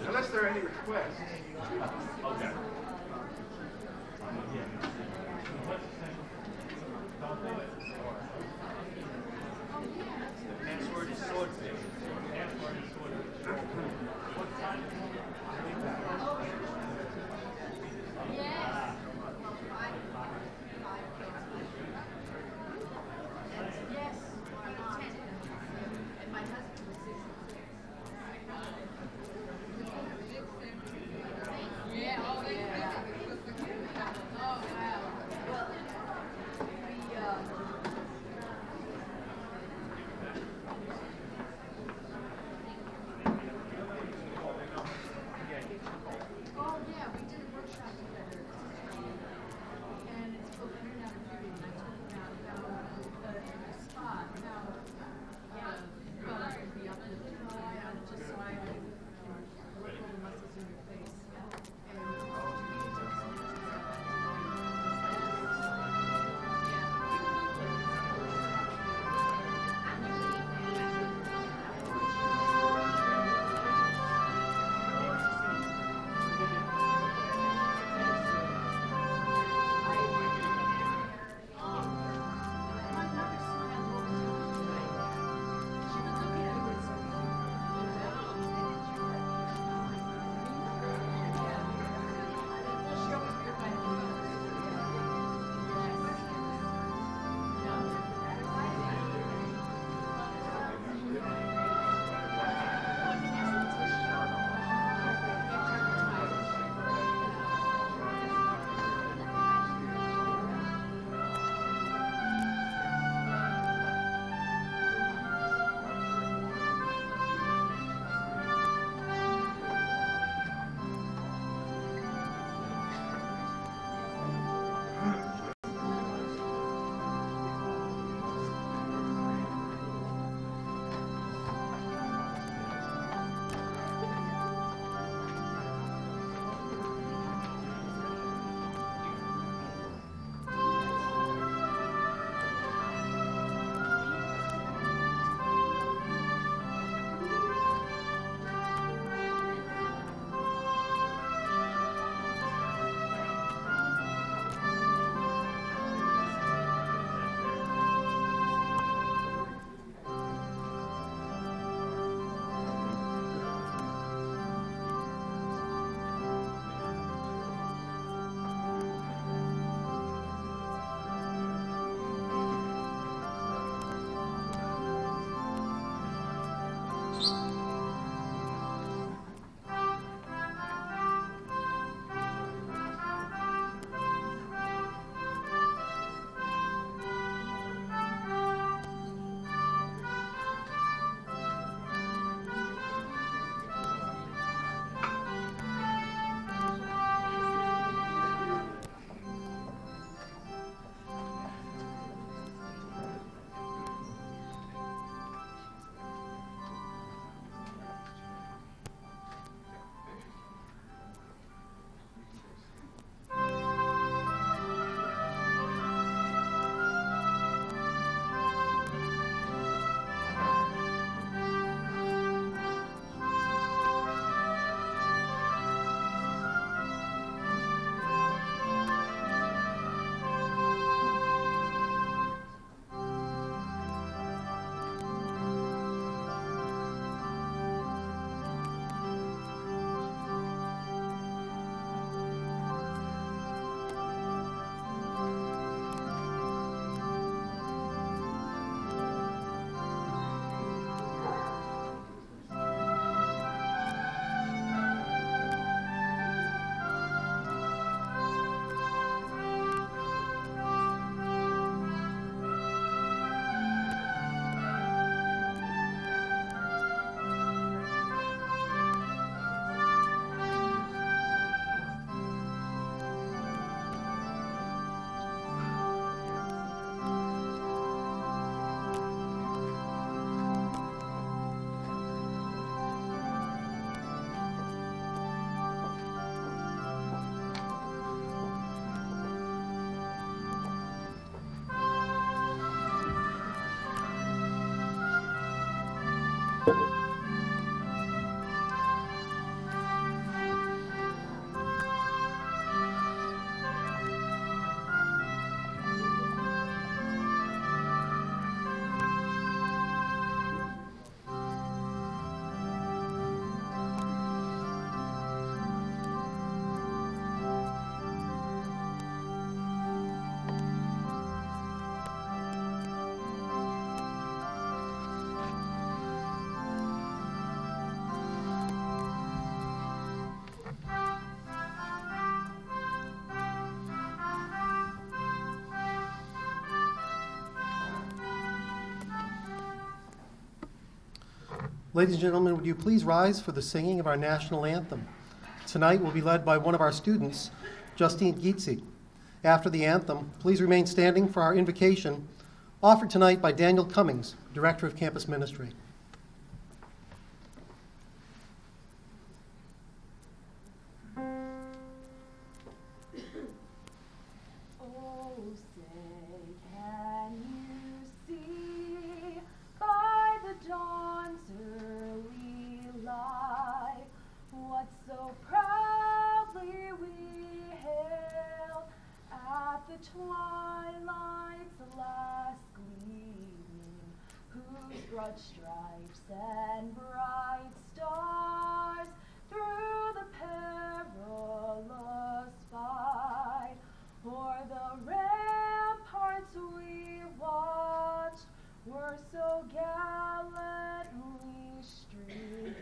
Unless there are any requests. Okay. The password is swordfish. Password is swordfish. Ladies and gentlemen, would you please rise for the singing of our national anthem? Tonight will be led by one of our students, Justine Gietze. After the anthem, please remain standing for our invocation, offered tonight by Daniel Cummings, Director of Campus Ministry. Twilight's last gleaming, whose broad stripes and bright stars through the perilous fight, o'er the ramparts we watched, were so gallantly streaming,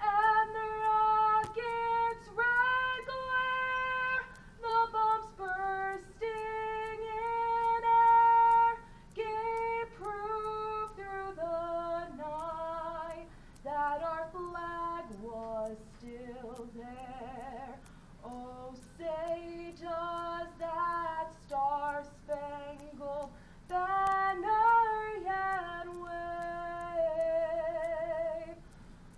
and the rocket's red glare, the bombs bursting in air, gave proof through the night that our flag was still there. Oh, say does that star-spangled banner yet wave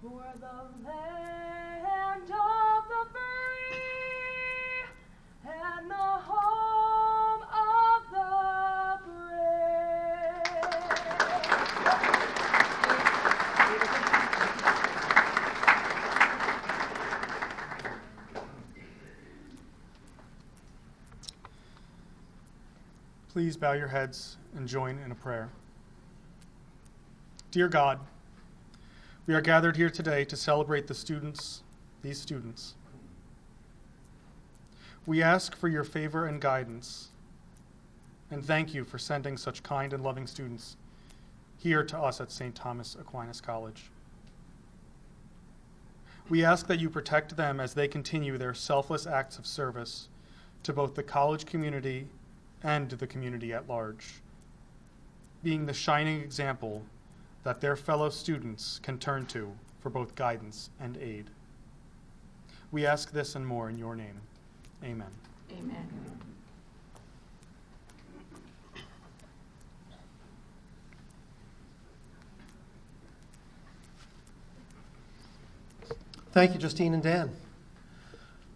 o'er the land of the free and the home of the Please bow your heads and join in a prayer. Dear God, we are gathered here today to celebrate these students. We ask for your favor and guidance, and thank you for sending such kind and loving students here to us at St. Thomas Aquinas College. We ask that you protect them as they continue their selfless acts of service to both the college community and the community at large, being the shining example that their fellow students can turn to for both guidance and aid. We ask this and more in your name. Amen. Amen. Thank you, Justine and Dan.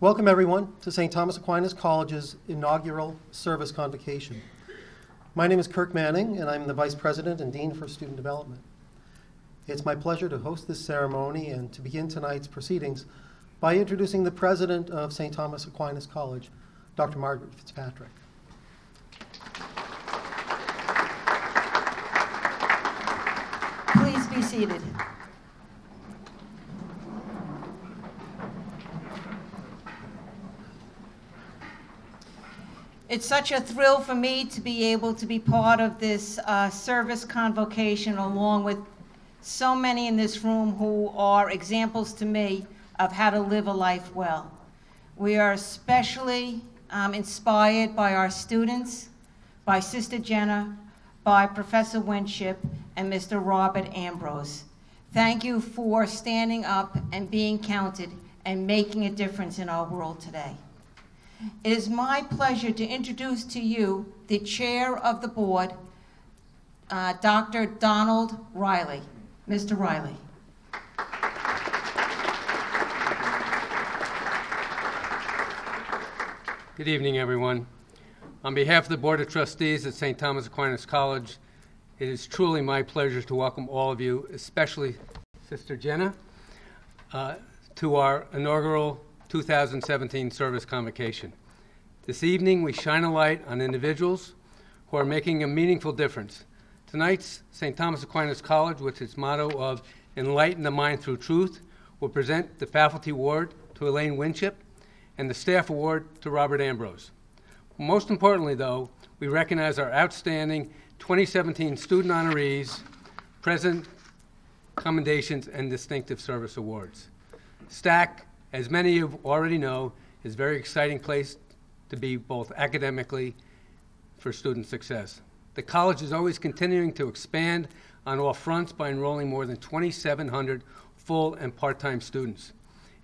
Welcome, everyone, to St. Thomas Aquinas College's inaugural service convocation. My name is Kirk Manning, and I'm the Vice President and Dean for Student Development. It's my pleasure to host this ceremony and to begin tonight's proceedings by introducing the President of St. Thomas Aquinas College, Dr. Margaret Fitzpatrick. Please be seated. It's such a thrill for me to be able to be part of this service convocation, along with so many in this room who are examples to me of how to live a life well. We are especially inspired by our students, by Sister Jenna, by Professor Winship, and Mr. Robert Ambrose. Thank you for standing up and being counted and making a difference in our world today. It is my pleasure to introduce to you the chair of the board, Dr. Donald Riley. Mr. Riley. Good evening, everyone. On behalf of the Board of Trustees at St. Thomas Aquinas College, it is truly my pleasure to welcome all of you, especially Sister Jenna, to our inaugural 2017 service convocation. This evening, we shine a light on individuals who are making a meaningful difference. Tonight's St. Thomas Aquinas College, with its motto of Enlighten the Mind Through Truth, will present the Faculty Award to Elaine Winship and the Staff Award to Robert Ambrose. Most importantly, though, we recognize our outstanding 2017 student honorees, present commendations, and distinctive service awards. STAC, as many of you already know, is a very exciting place to be both academically for student success. The college is always continuing to expand on all fronts by enrolling more than 2,700 full and part-time students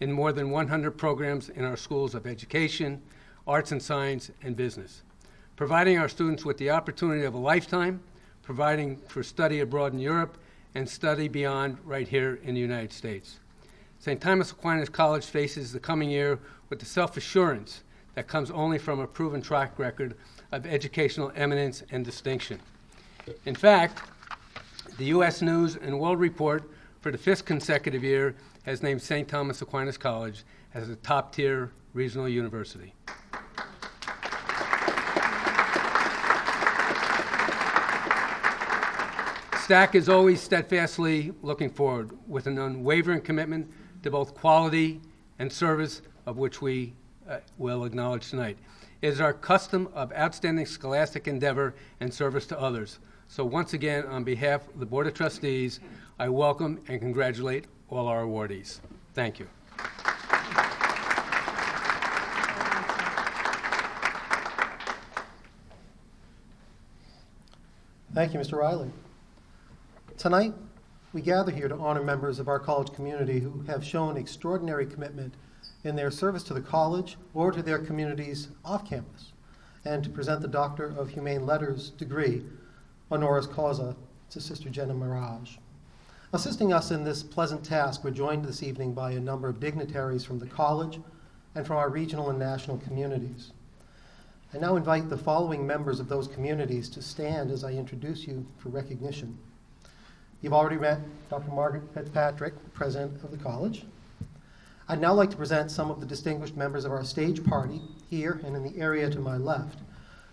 in more than 100 programs in our schools of education, arts and science, and business, providing our students with the opportunity of a lifetime, providing for study abroad in Europe, and study beyond right here in the United States. St. Thomas Aquinas College faces the coming year with the self-assurance that comes only from a proven track record of educational eminence and distinction. In fact, the U.S. News and World Report for the 5th consecutive year has named St. Thomas Aquinas College as a top-tier regional university. STAC is always steadfastly looking forward with an unwavering commitment to both quality and service, of which we will acknowledge tonight. It is our custom of outstanding scholastic endeavor and service to others. So once again, on behalf of the Board of Trustees, I welcome and congratulate all our awardees. Thank you. Thank you, Mr. Riley. Tonight, we gather here to honor members of our college community who have shown extraordinary commitment in their service to the college or to their communities off campus, and to present the Doctor of Humane Letters degree, honoris causa, to Sister Jenna Mirage. Assisting us in this pleasant task, we're joined this evening by a number of dignitaries from the college and from our regional and national communities. I now invite the following members of those communities to stand as I introduce you for recognition. You've already met Dr. Margaret Fitzpatrick, President of the college. I'd now like to present some of the distinguished members of our stage party here and in the area to my left.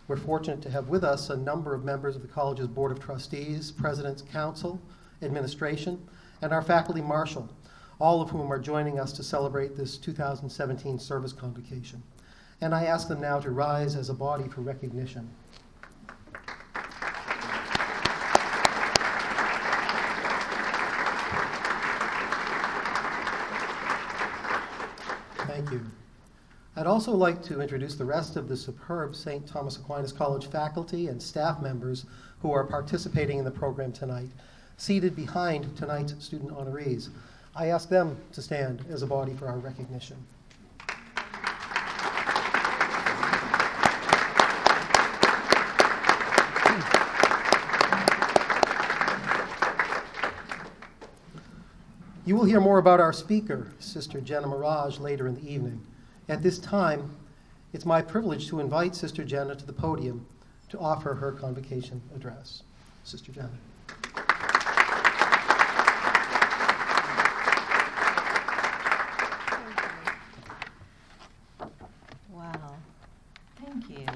We're fortunate to have with us a number of members of the college's Board of Trustees, President's Council, Administration, and our Faculty Marshal, all of whom are joining us to celebrate this 2017 service convocation. And I ask them now to rise as a body for recognition. Thank you. I'd also like to introduce the rest of the superb St. Thomas Aquinas College faculty and staff members who are participating in the program tonight, seated behind tonight's student honorees. I ask them to stand as a body for our recognition. You will hear more about our speaker, Sister Jenna Mirage, later in the evening. At this time, it's my privilege to invite Sister Jenna to the podium to offer her convocation address. Sister Jenna. Wow. Thank you.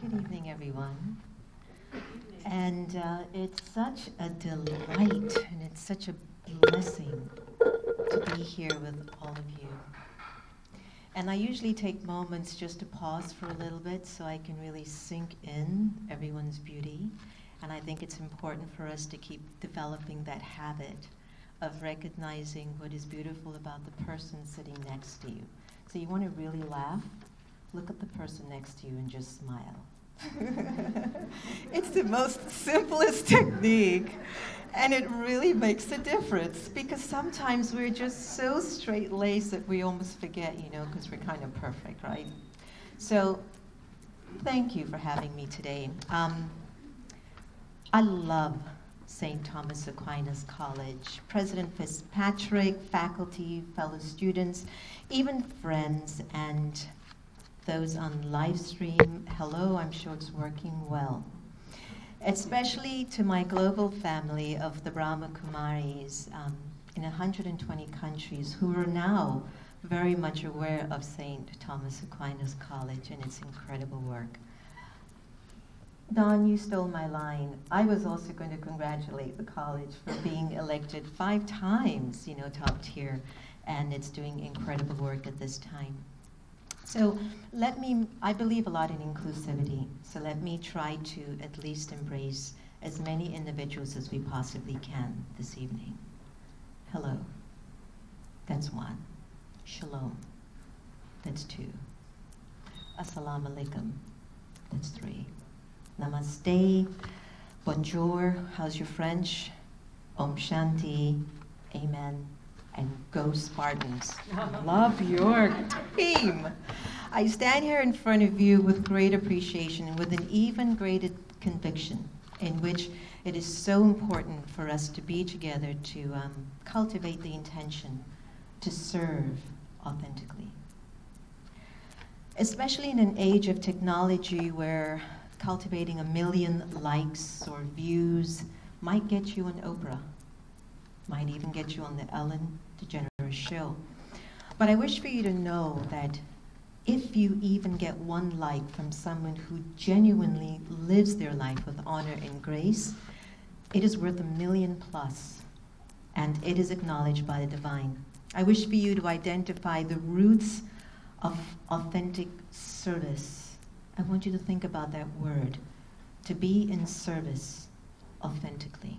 Good evening, everyone. And it's such a delight and it's such a blessing to be here with all of you. And I usually take moments just to pause for a little bit so I can really sink in everyone's beauty. And I think it's important for us to keep developing that habit of recognizing what is beautiful about the person sitting next to you. So you want to really laugh? Look at the person next to you and just smile. It's the most simplest technique, and it really makes a difference because sometimes we're just so straight-laced that we almost forget, because we're kind of perfect, right? So thank you for having me today. I love St. Thomas Aquinas College. President Fitzpatrick, faculty, fellow students, even friends, and those on live stream, hello, I'm sure it's working well. Especially to my global family of the Brahma Kumaris in 120 countries who are now very much aware of St. Thomas Aquinas College and its incredible work. Don, you stole my line. I was also going to congratulate the college for being elected 5 times, top tier, and it's doing incredible work at this time. So I believe a lot in inclusivity, so let me try to at least embrace as many individuals as we possibly can this evening. Hello, that's 1. Shalom, that's 2. Assalamu alaikum, that's 3. Namaste, bonjour, how's your French? Om Shanti, amen, and go Spartans. Love your team. I stand here in front of you with great appreciation and with an even greater conviction in which it is so important for us to be together to cultivate the intention to serve authentically. Especially in an age of technology where cultivating 1 million likes or views might get you on Oprah, might even get you on the Ellen DeGeneres show. But I wish for you to know that if you even get 1 like from someone who genuinely lives their life with honor and grace, it is worth 1 million plus, and it is acknowledged by the divine. I wish for you to identify the roots of authentic service. I want you to think about that word, to be in service authentically,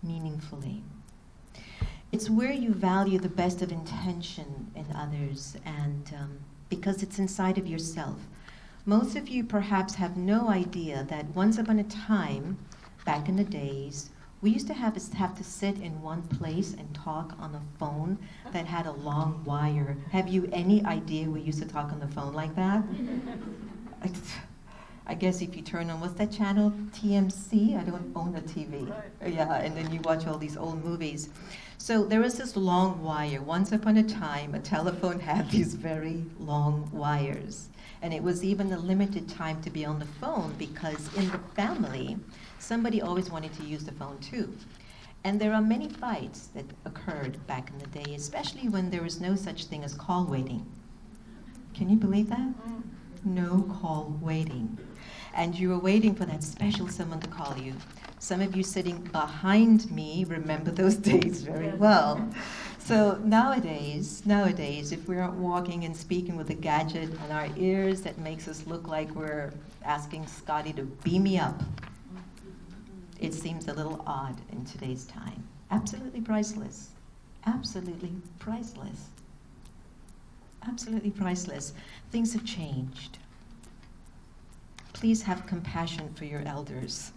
meaningfully. It's where you value the best of intention in others, and because it's inside of yourself. Most of you perhaps have no idea that once upon a time, back in the days, we used to have to sit in one place and talk on a phone that had a long wire. Have you any idea we used to talk on the phone like that? I guess if you turn on, what's that channel? TMC? I don't own a TV. Yeah, and then you watch all these old movies. So there was this long wire. Once upon a time, a telephone had these very long wires. And it was even a limited time to be on the phone because in the family, somebody always wanted to use the phone too. And there are many fights that occurred back in the day, especially when there was no such thing as call waiting. Can you believe that? No call waiting. And you were waiting for that special someone to call you. Some of you sitting behind me remember those days very well. So nowadays, if we aren't walking and speaking with a gadget on our ears that makes us look like we're asking Scotty to beam me up, it seems a little odd in today's time. Absolutely priceless. Absolutely priceless. Absolutely priceless. Things have changed. Please have compassion for your elders.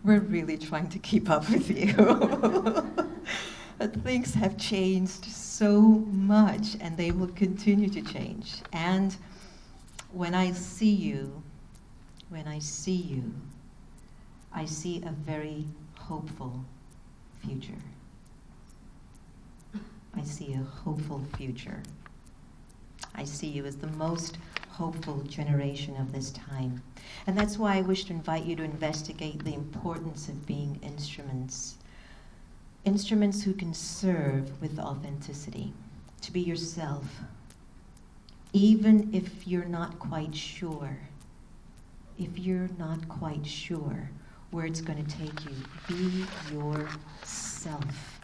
We're really trying to keep up with you. But things have changed so much, and they will continue to change. And when I see you, I see a very hopeful future. I see a hopeful future. I see you as the most hopeful generation of this time. And that's why I wish to invite you to investigate the importance of being instruments. Instruments who can serve with authenticity, to be yourself, even if you're not quite sure. If you're not quite sure where it's going to take you, be yourself.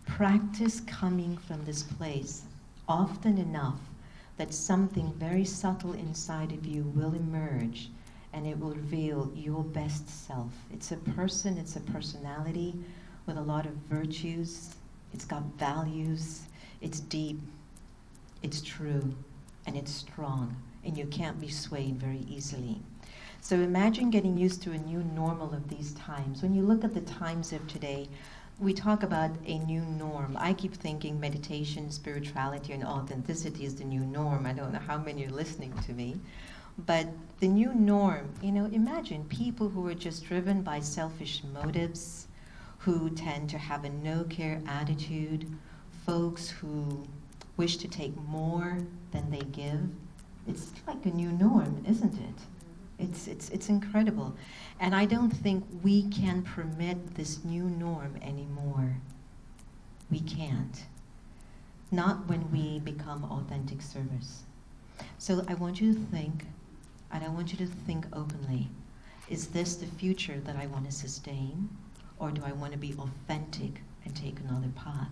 Practice coming from this place often enough that something very subtle inside of you will emerge and it will reveal your best self. It's a person, it's a personality with a lot of virtues. It's got values, it's deep, it's true, and it's strong, and you can't be swayed very easily. So imagine getting used to a new normal of these times. When you look at the times of today, we talk about a new norm. I keep thinking meditation, spirituality, and authenticity is the new norm. I don't know how many are listening to me. But the new norm, imagine people who are just driven by selfish motives, who tend to have a no-care attitude, folks who wish to take more than they give. It's like a new norm, isn't it? It's incredible. And I don't think we can permit this new norm anymore. We can't. Not when we become authentic servers. So I want you to think, and I want you to think openly. Is this the future that I want to sustain? Or do I want to be authentic and take another path?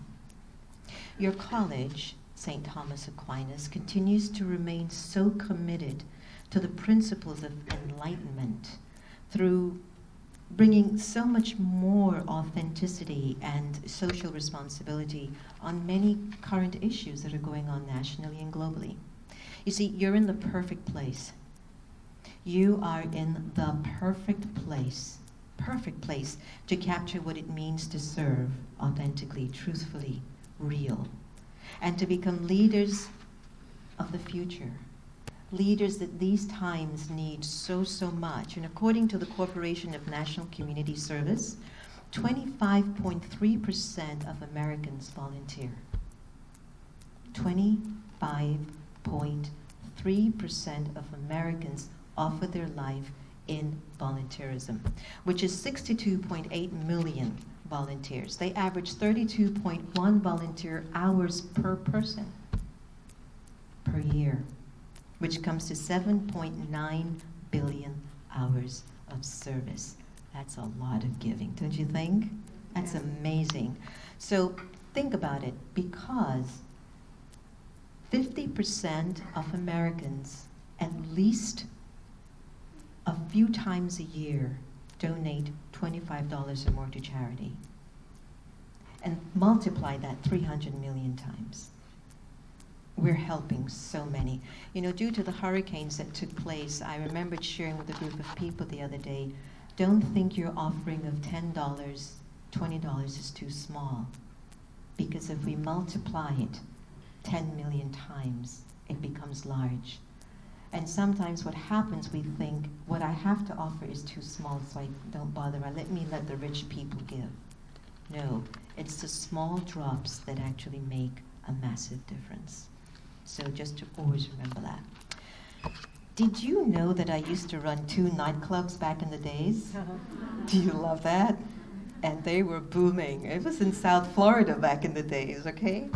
Your college, St. Thomas Aquinas, continues to remain so committed to the principles of enlightenment through bringing so much more authenticity and social responsibility on many current issues that are going on nationally and globally. You see, you're in the perfect place. You are in the perfect place to capture what it means to serve authentically, truthfully, real, and to become leaders of the future. Leaders that these times need so much. And according to the Corporation of National Community Service, 25.3% of Americans volunteer. 25.3% of Americans offer their life in volunteerism, which is 62.8 million volunteers. They average 32.1 volunteer hours per person per year, which comes to 7.9 billion hours of service. That's a lot of giving, don't you think? That's amazing. So think about it, because 50% of Americans, at least a few times a year, donate $25 or more to charity. And multiply that 300 million times. We're helping so many. You know, due to the hurricanes that took place, I remembered sharing with a group of people the other day, don't think your offering of $10, $20 is too small. Because if we multiply it 10 million times, it becomes large. And sometimes what happens, we think, what I have to offer is too small, so I don't bother. Let the rich people give. No, it's the small drops that actually make a massive difference. So just to always remember that. Did you know that I used to run 2 nightclubs back in the days? Do you love that? And they were booming. It was in South Florida back in the days, okay?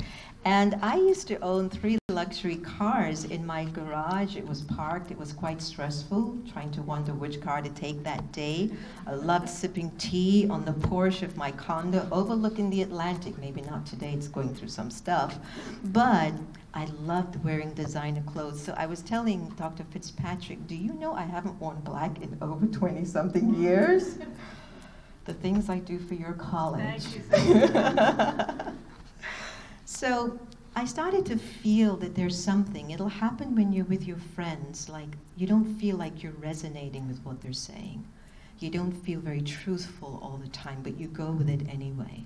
And I used to own 3 luxury cars in my garage. It was parked. It was quite stressful, trying to wonder which car to take that day. I loved sipping tea on the porch of my condo overlooking the Atlantic. Maybe not today, it's going through some stuff. But I loved wearing designer clothes. So I was telling Dr. Fitzpatrick, do you know I haven't worn black in over 20-something years? The things I do for your college. Thank you. So I started to feel that there's something. It'll happen when you're with your friends. Like, you don't feel like you're resonating with what they're saying. You don't feel very truthful all the time, but you go with it anyway.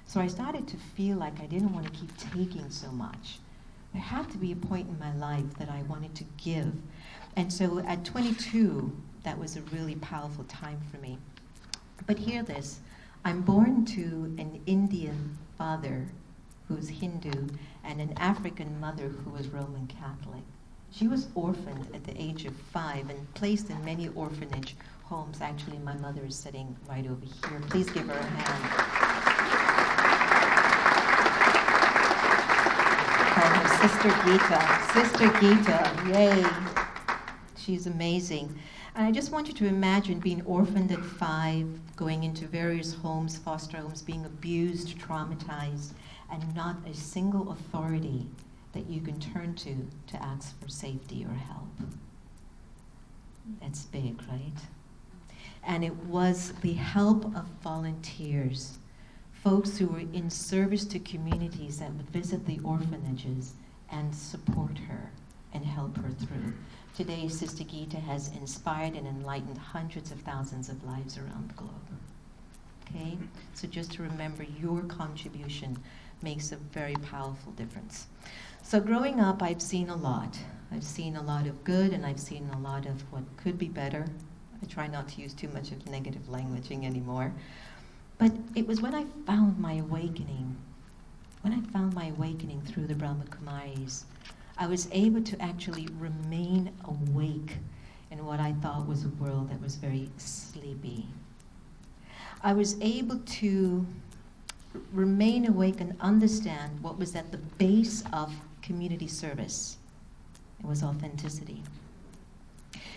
So I started to feel like I didn't want to keep taking so much. There had to be a point in my life that I wanted to give. And so at 22, that was a really powerful time for me. But hear this, I'm born to an Indian father who's Hindu and an African mother who was Roman Catholic. She was orphaned at the age of 5 and placed in many orphanage homes. Actually, my mother is sitting right over here. Please give her a hand. Call her Sister Gita. Sister Gita, yay. She's amazing. And I just want you to imagine being orphaned at 5, going into various homes, foster homes, being abused, traumatized, and not a single authority that you can turn to ask for safety or help. That's big, right? And it was the help of volunteers, folks who were in service to communities that would visit the orphanages and support her and help her through. Today, Sister Gita has inspired and enlightened hundreds of thousands of lives around the globe. Okay? So just to remember, your contribution makes a very powerful difference. So growing up, I've seen a lot. I've seen a lot of good, and I've seen a lot of what could be better. I try not to use too much of negative languaging anymore. But it was when I found my awakening, through the Brahma Kumaris, I was able to actually remain awake in what I thought was a world that was very sleepy. I was able to remain awake and understand what was at the base of community service. It was authenticity.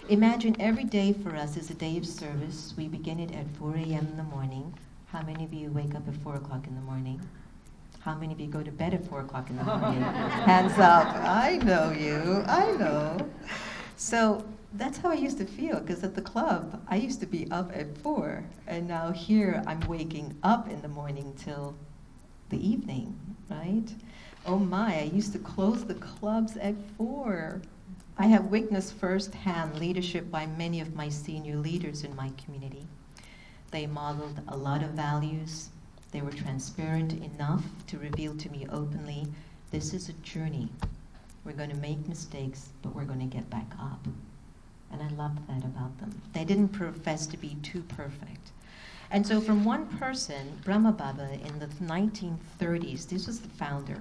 Imagine every day for us is a day of service. We begin it at 4 a.m. in the morning. How many of you wake up at 4 o'clock in the morning? How many of you go to bed at 4 o'clock in the morning? Hands up. I know you. I know. So that's how I used to feel, because at the club, I used to be up at 4. And now here, I'm waking up in the morning till the evening, right? Oh my, I used to close the clubs at 4. I have witnessed firsthand leadership by many of my senior leaders in my community. They modeled a lot of values. They were transparent enough to reveal to me openly, this is a journey. We're going to make mistakes, but we're going to get back up. And I loved that about them. They didn't profess to be too perfect. And so from one person, Brahma Baba, in the 1930s, this was the founder,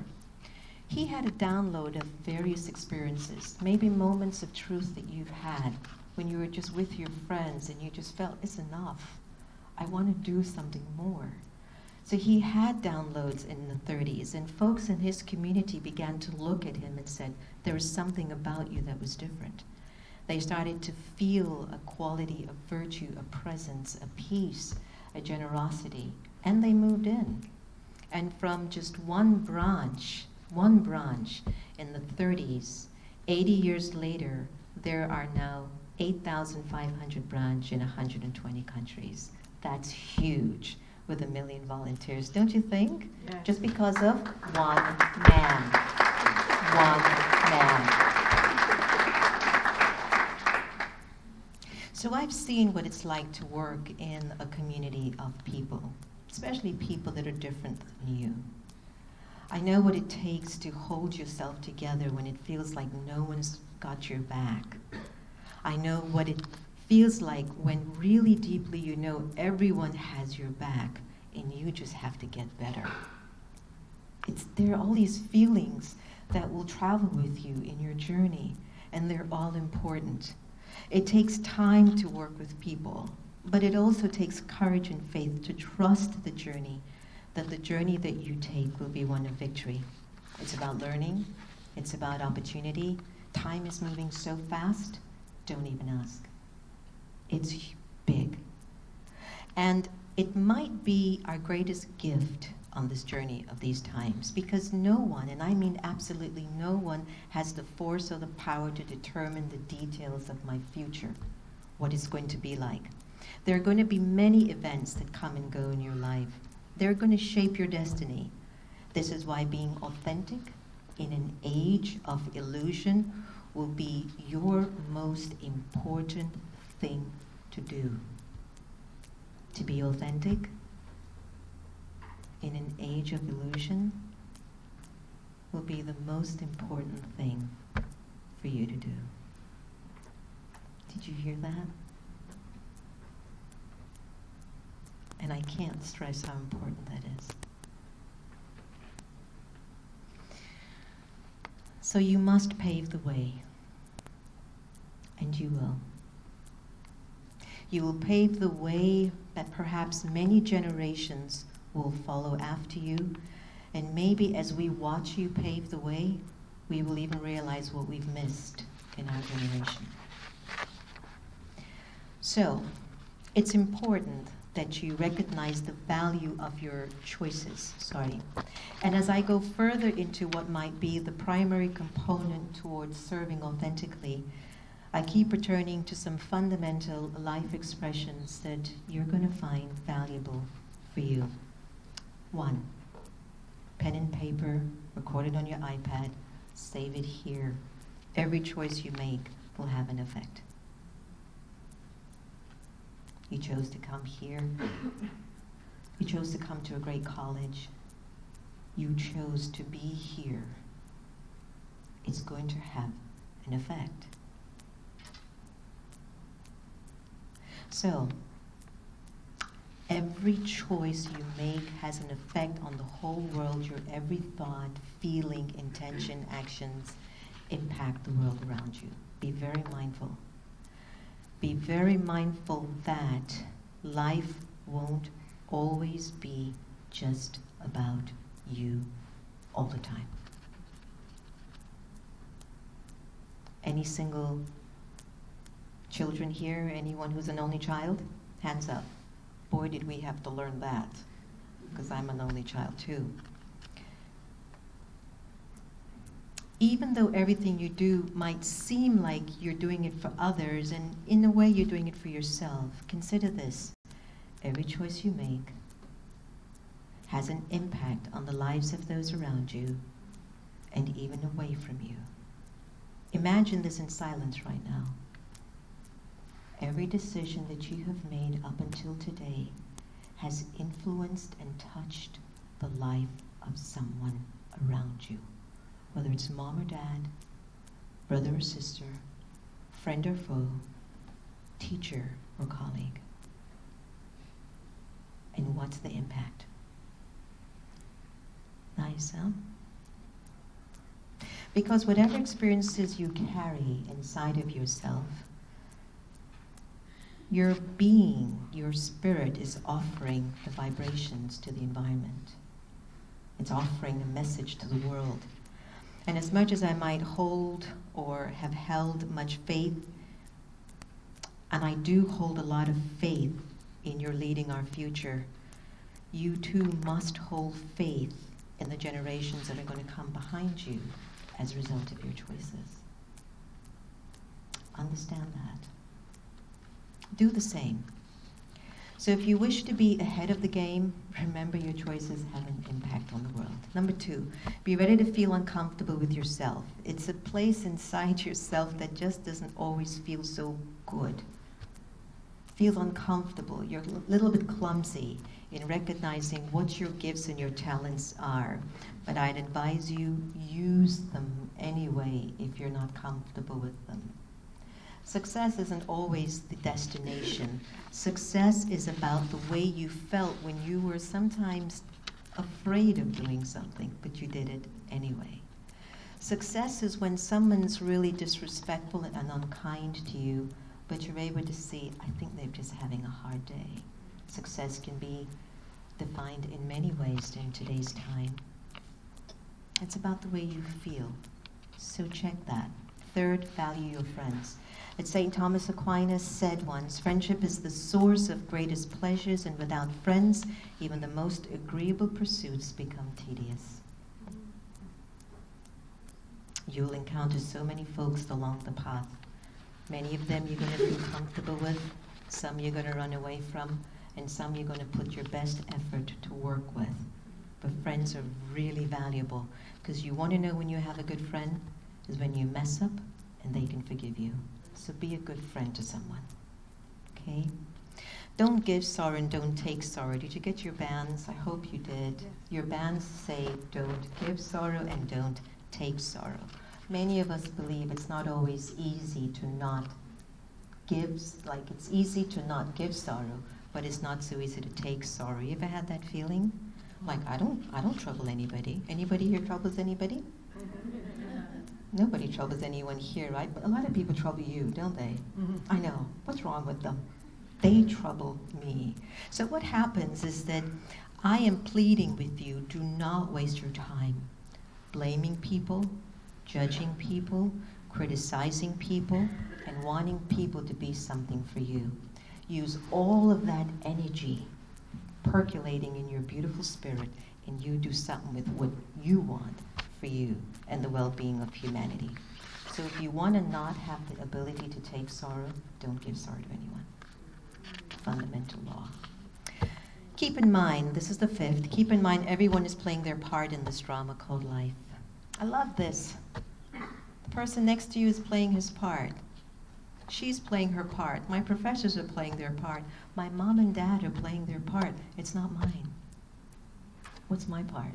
he had a download of various experiences, maybe moments of truth that you've had when you were just with your friends and you just felt, it's enough. I want to do something more. So he had downloads in the 30s, and folks in his community began to look at him and said, there was something about you that was different. They started to feel a quality of virtue, a presence, a peace, a generosity, and they moved in. And from just one branch in the 30s, 80 years later, there are now 8,500 branches in 120 countries. That's huge, with 1 million volunteers, don't you think? Yes. Just because of one man. One man. So I've seen what it's like to work in a community of people, especially people that are different than you. I know what it takes to hold yourself together when it feels like no one's got your back. I know what it feels like when really deeply you know everyone has your back and you just have to get better. There are all these feelings that will travel with you in your journey, and they're all important. It takes time to work with people, but it also takes courage and faith to trust the journey, that the journey that you take will be one of victory. It's about learning, it's about opportunity. Time is moving so fast, don't even ask. It's big. And it might be our greatest gift on this journey of these times, because no one, and I mean absolutely no one, has the force or the power to determine the details of my future, what it's going to be like. There are going to be many events that come and go in your life. They're going to shape your destiny. This is why being authentic in an age of illusion will be your most important thing to do. To be authentic in an age of illusion will be the most important thing for you to do. Did you hear that? And I can't stress how important that is. So you must pave the way, and you will. You will pave the way that perhaps many generations will follow after you, and maybe as we watch you pave the way, we will even realize what we've missed in our generation. So, it's important that you recognize the value of your choices, And as I go further into what might be the primary component towards serving authentically, I keep returning to some fundamental life expressions that you're going to find valuable for you. 1, pen and paper, record it on your iPad, save it here. Every choice you make will have an effect. You chose to come here. You chose to come to a great college. You chose to be here. It's going to have an effect. So, every choice you make has an effect on the whole world. Your every thought, feeling, intention, actions impact the world around you. Be very mindful. Be very mindful that life won't always be just about you all the time. Any single children here? Anyone who's an only child? Hands up. Boy, did we have to learn that, because I'm an only child too. Even though everything you do might seem like you're doing it for others, and in a way you're doing it for yourself, consider this. Every choice you make has an impact on the lives of those around you and even away from you. Imagine this in silence right now. Every decision that you have made up until today has influenced and touched the life of someone around you, whether it's mom or dad, brother or sister, friend or foe, teacher or colleague. And what's the impact? Nice, huh? Because whatever experiences you carry inside of yourself, your being, your spirit is offering the vibrations to the environment. It's offering a message to the world. And as much as I might hold or have held much faith, and I do hold a lot of faith in your leading our future, you too must hold faith in the generations that are going to come behind you as a result of your choices. Understand that. Do the same. So if you wish to be ahead of the game, remember your choices have an impact on the world. Number 2, be ready to feel uncomfortable with yourself. It's a place inside yourself that just doesn't always feel so good. Feel uncomfortable. You're a little bit clumsy in recognizing what your gifts and your talents are. But I'd advise you use them anyway if you're not comfortable with them. Success isn't always the destination. Success is about the way you felt when you were sometimes afraid of doing something, but you did it anyway. Success is when someone's really disrespectful and unkind to you, but you're able to see, I think they're just having a hard day. Success can be defined in many ways in today's time. It's about the way you feel. So check that. 3rd, value your friends. As St. Thomas Aquinas said once, friendship is the source of greatest pleasures, and without friends, even the most agreeable pursuits become tedious. You'll encounter so many folks along the path. Many of them you're going to feel comfortable with, some you're going to run away from, and some you're going to put your best effort to work with. But friends are really valuable, because you want to know when you have a good friend is when you mess up and they can forgive you. So be a good friend to someone, okay? Don't give sorrow and don't take sorrow. Did you get your bands? I hope you did. Your bands say don't give sorrow and don't take sorrow. Many of us believe it's not always easy to not give, like it's easy to not give sorrow, but it's not so easy to take sorrow. You ever had that feeling? Like, I don't trouble anybody. Anybody here troubles anybody? Nobody troubles anyone here, right? But a lot of people trouble you, don't they? Mm-hmm. I know. What's wrong with them? They trouble me. So what happens is that I am pleading with you, do not waste your time blaming people, judging people, criticizing people, and wanting people to be something for you. Use all of that energy percolating in your beautiful spirit, and you do something with what you want for you and the well-being of humanity. So if you want to not have the ability to take sorrow, don't give sorrow to anyone. Fundamental law. Keep in mind, this is the 5th, keep in mind everyone is playing their part in this drama called life. I love this. The person next to you is playing his part. She's playing her part. My professors are playing their part. My mom and dad are playing their part. It's not mine. What's my part?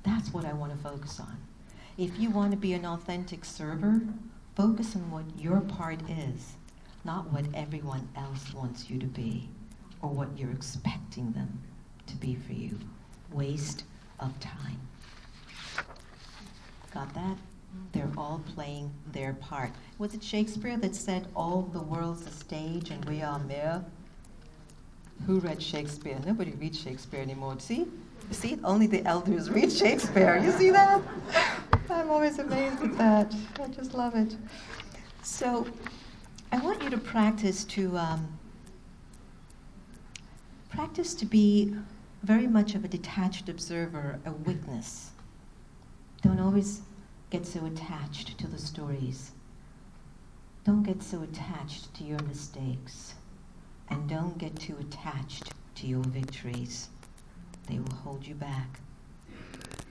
That's what I want to focus on. If you want to be an authentic server, focus on what your part is, not what everyone else wants you to be or what you're expecting them to be for you. Waste of time. Got that? They're all playing their part. Was it Shakespeare that said, all the world's a stage and we are mere? Who read Shakespeare? Nobody reads Shakespeare anymore. See? See, only the elders read Shakespeare. You see that? I'm always amazed at that. I just love it. So I want you to practice to be very much of a detached observer, a witness. Don't always get so attached to the stories. Don't get so attached to your mistakes. And don't get too attached to your victories. They will hold you back.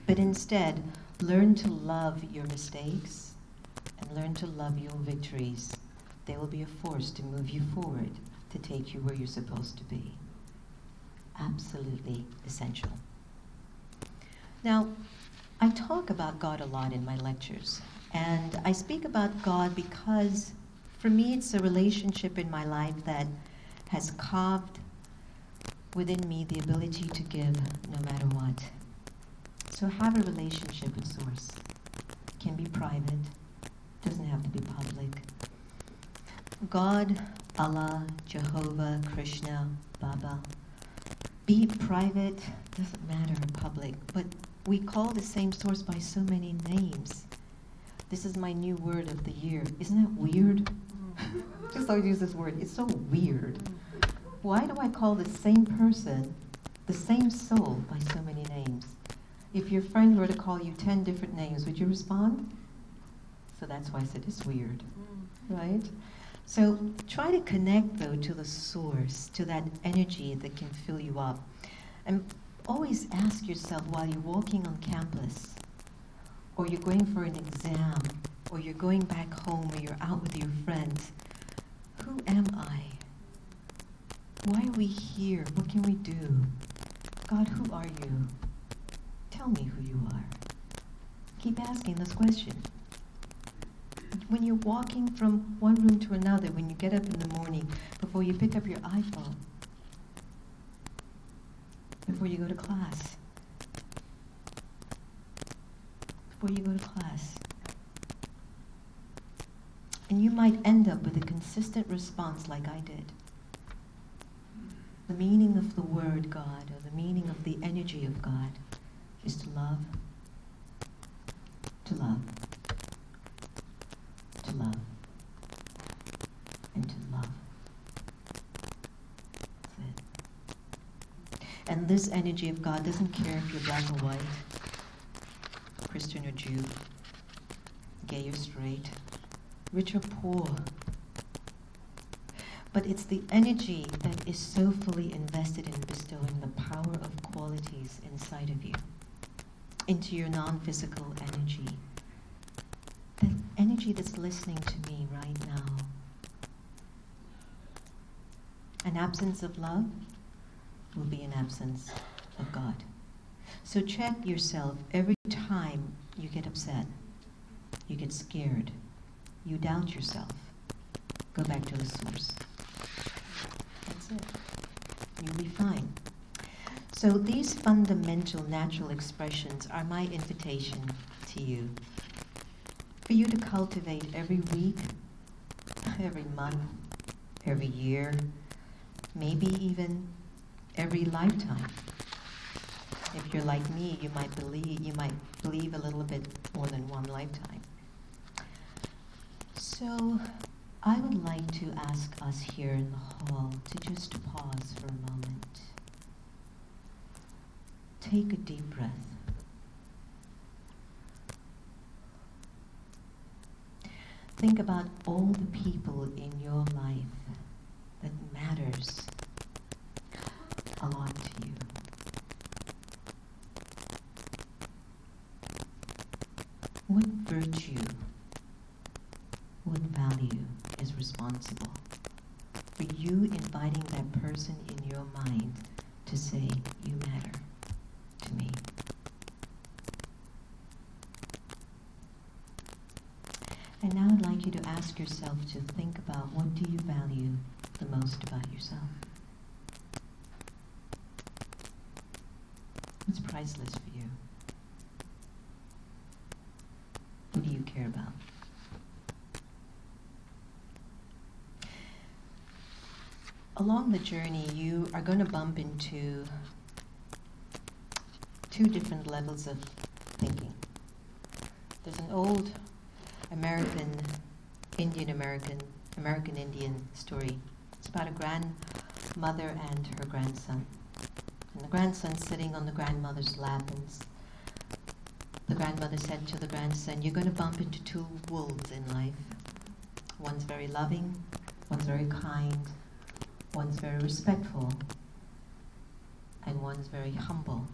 But instead, learn to love your mistakes, and learn to love your victories, they will be a force to move you forward, to take you where you're supposed to be. Absolutely essential. Now, I talk about God a lot in my lectures, and I speak about God because for me it's a relationship in my life that has carved within me the ability to give no matter what. So have a relationship with Source. It can be private, doesn't have to be public. God, Allah, Jehovah, Krishna, Baba. Be it private, doesn't matter, or public, but we call the same source by so many names. This is my new word of the year. Isn't that weird? Just always use this word. It's so weird. Why do I call the same person, the same soul, by so many names? If your friend were to call you 10 different names, would you respond? So that's why I said it's weird, right? So try to connect, though, to the source, to that energy that can fill you up. And always ask yourself while you're walking on campus, or you're going for an exam, or you're going back home, or you're out with your friends, who am I? Why are we here? What can we do? God, who are you? Tell me who you are. Keep asking this question. When you're walking from one room to another, when you get up in the morning, before you pick up your iPhone, before you go to class, and you might end up with a consistent response like I did. The meaning of the word God, or the meaning of the energy of God, is to love, to love, to love, and to love. That's it. And this energy of God doesn't care if you're black or white, Christian or Jew, gay or straight, rich or poor. But it's the energy that is so fully invested in bestowing the power of qualities inside of you into your non-physical energy. That energy that's listening to me right now. An absence of love will be an absence of God. So check yourself every time you get upset, you get scared, you doubt yourself. Go back to the source. That's it. You'll be fine. So these fundamental natural expressions are my invitation to you, for you to cultivate every week, every month, every year, maybe even every lifetime. If you're like me, you might believe a little bit more than one lifetime. So I would like to ask us here in the hall to just pause for a moment. Take a deep breath. Think about all the people in your life that matters a lot to you. What virtue, what value is responsible for you inviting that person in your mind to say, you matter to me? And now I'd like you to ask yourself to think about, what do you value the most about yourself? What's priceless for you? What do you care about? Along the journey, you are going to bump into two different levels of thinking. There's an old American-Indian story. It's about a grandmother and her grandson. And the grandson's sitting on the grandmother's lap, and the grandmother said to the grandson, you're going to bump into two wolves in life. One's very loving, one's very kind, one's very respectful, and one's very humble.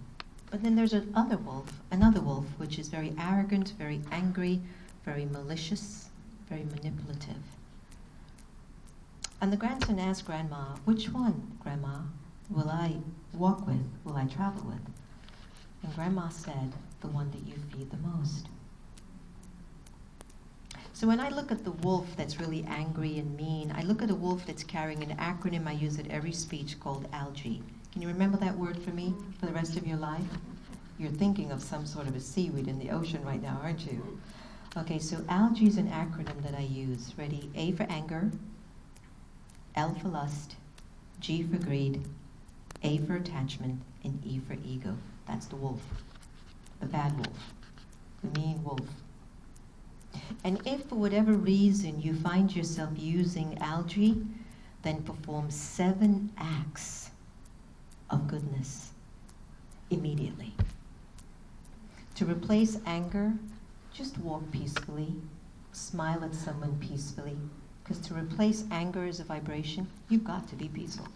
But then there's another wolf, which is very arrogant, very angry, very malicious, very manipulative. And the grandson asked Grandma, which one, Grandma, will I walk with, will I travel with? And Grandma said, the one that you feed the most. So when I look at the wolf that's really angry and mean, I look at a wolf that's carrying an acronym I use at every speech called algae. Can you remember that word for me for the rest of your life? You're thinking of some sort of a seaweed in the ocean right now, aren't you? Okay, so algae is an acronym that I use. Ready? A for anger, L for lust, G for greed, A for attachment, and E for ego. That's the wolf, the bad wolf, the mean wolf. And if for whatever reason you find yourself using algae, then perform 7 acts of goodness immediately. To replace anger, just walk peacefully, smile at someone peacefully, because to replace anger as a vibration, you've got to be peaceful.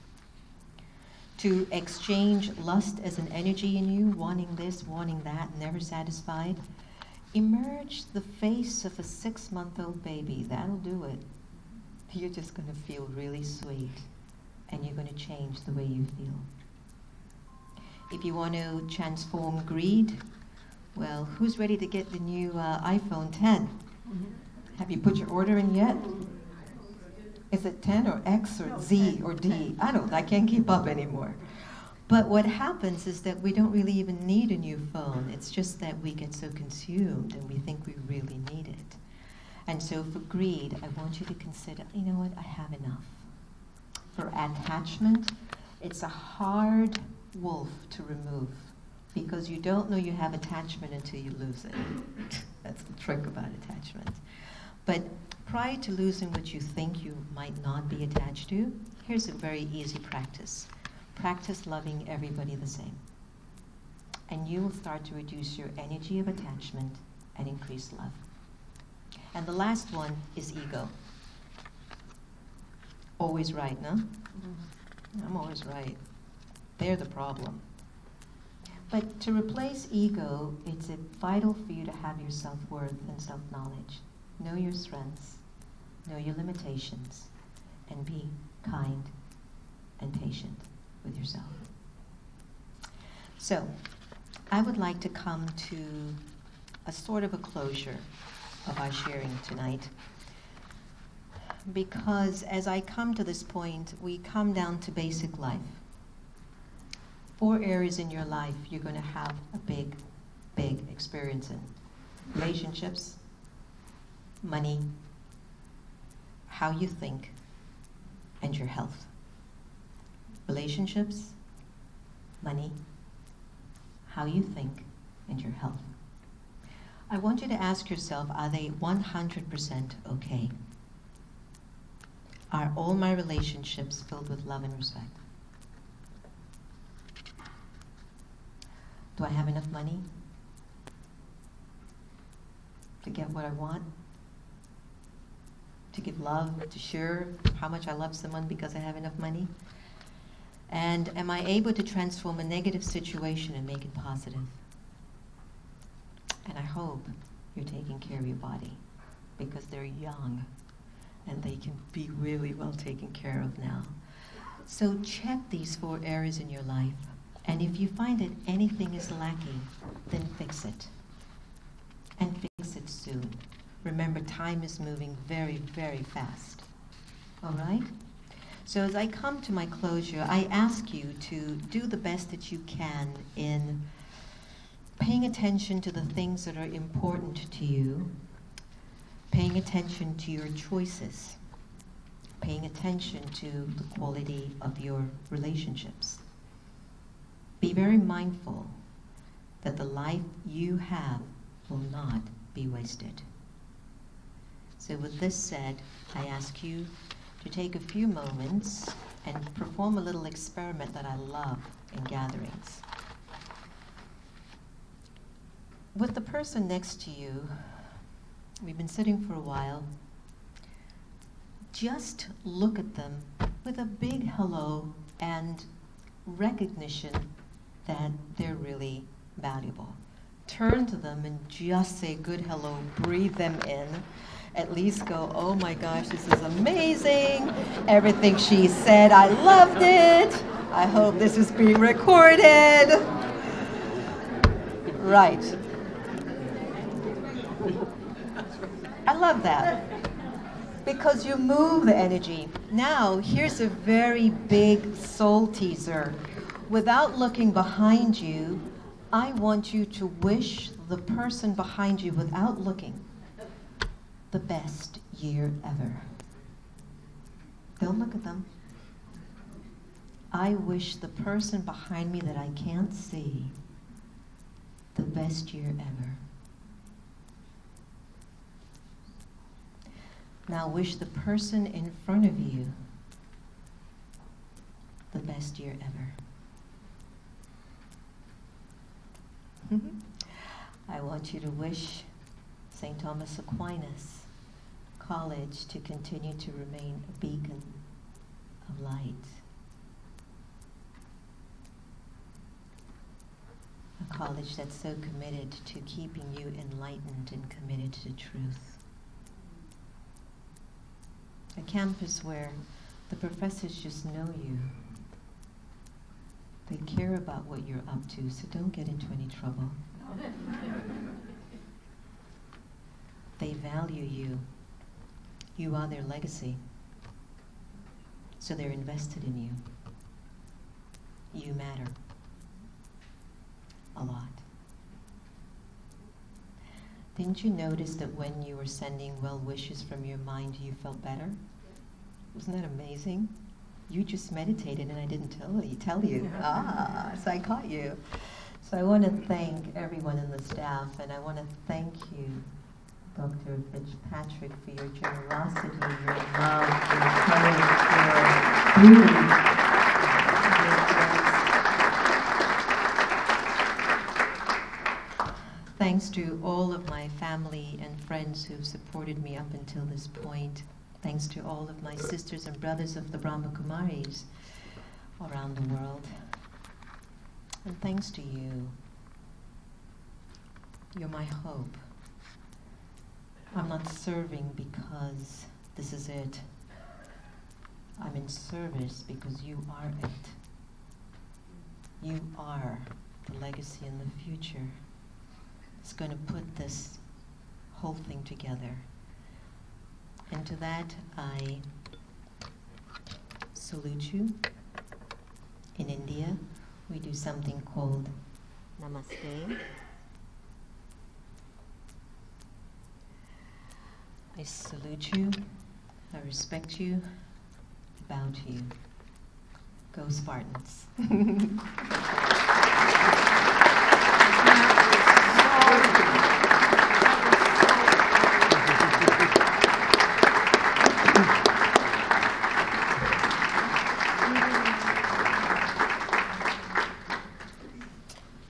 To exchange lust as an energy in you, wanting this, wanting that, never satisfied, emerge the face of a 6-month-old baby. That'll do it. You're just going to feel really sweet, and you're going to change the way you feel. If you want to transform greed, well, who's ready to get the new iPhone 10? Have you put your order in yet? Is it 10 or X or Z or D? I can't keep up anymore. But what happens is that we don't really even need a new phone. It's just that we get so consumed and we think we really need it. And so for greed, I want you to consider, you know what, I have enough. For attachment, it's a hard wolf to remove because you don't know you have attachment until you lose it. That's the trick about attachment. But prior to losing what you think you might not be attached to, here's a very easy practice. Practice loving everybody the same. And you will start to reduce your energy of attachment and increase love. And the last one is ego. Always right, no? I'm always right. They're the problem. But to replace ego, it's vital for you to have your self-worth and self-knowledge. Know your strengths, know your limitations, and be kind and patient with yourself. So, I would like to come to a sort of a closure of our sharing tonight, because as I come to this point, we come down to basic life. 4 areas in your life you're going to have a big, big experience in. Relationships, money, how you think, and your health. Relationships, money, how you think, and your health. I want you to ask yourself, are they 100% okay? Are all my relationships filled with love and respect? Do I have enough money to get what I want? To give love, to share how much I love someone because I have enough money? And am I able to transform a negative situation and make it positive? And I hope you're taking care of your body because they're young and they can be really well taken care of now. So check these 4 areas in your life. And if you find that anything is lacking, then fix it. And fix it soon. Remember, time is moving very, very fast. All right? So as I come to my closure, I ask you to do the best that you can in paying attention to the things that are important to you, paying attention to your choices, paying attention to the quality of your relationships. Be very mindful that the life you have will not be wasted. So with this said, I ask you to take a few moments and perform a little experiment that I love in gatherings. With the person next to you, we've been sitting for a while, just look at them with a big hello and recognition that they're really valuable. Turn to them and just say good hello, breathe them in, at least go, oh my gosh, this is amazing. Everything she said, I loved it. I hope this is being recorded. Right. I love that. Because you move the energy. Now, here's a very big soul teaser. Without looking behind you, I want you to wish the person behind you, without looking, the best year ever. Don't look at them. I wish the person behind me that I can't see the best year ever. Now wish the person in front of you the best year ever. I want you to wish St. Thomas Aquinas College to continue to remain a beacon of light. A college that's so committed to keeping you enlightened and committed to truth. A campus where the professors just know you. They care about what you're up to, so don't get into any trouble. They value you. You are their legacy. So they're invested in you. You matter. A lot. Didn't you notice that when you were sending well wishes from your mind, you felt better? Wasn't that amazing? You just meditated and I didn't tell you. Ah, so I caught you. So I want to thank everyone in the staff, and I want to thank you, Dr. Fitzpatrick, for your generosity, your love, your courage, your beauty. Thanks to all of my family and friends who've supported me up until this point. Thanks to all of my sisters and brothers of the Brahma Kumaris around the world. And thanks to you. You're my hope. I'm not serving because this is it. I'm in service because you are it. You are the legacy in the future. It's going to put this whole thing together. And to that, I salute you. In India, we do something called Namaste. I salute you, I respect you, I bow to you. Go Spartans.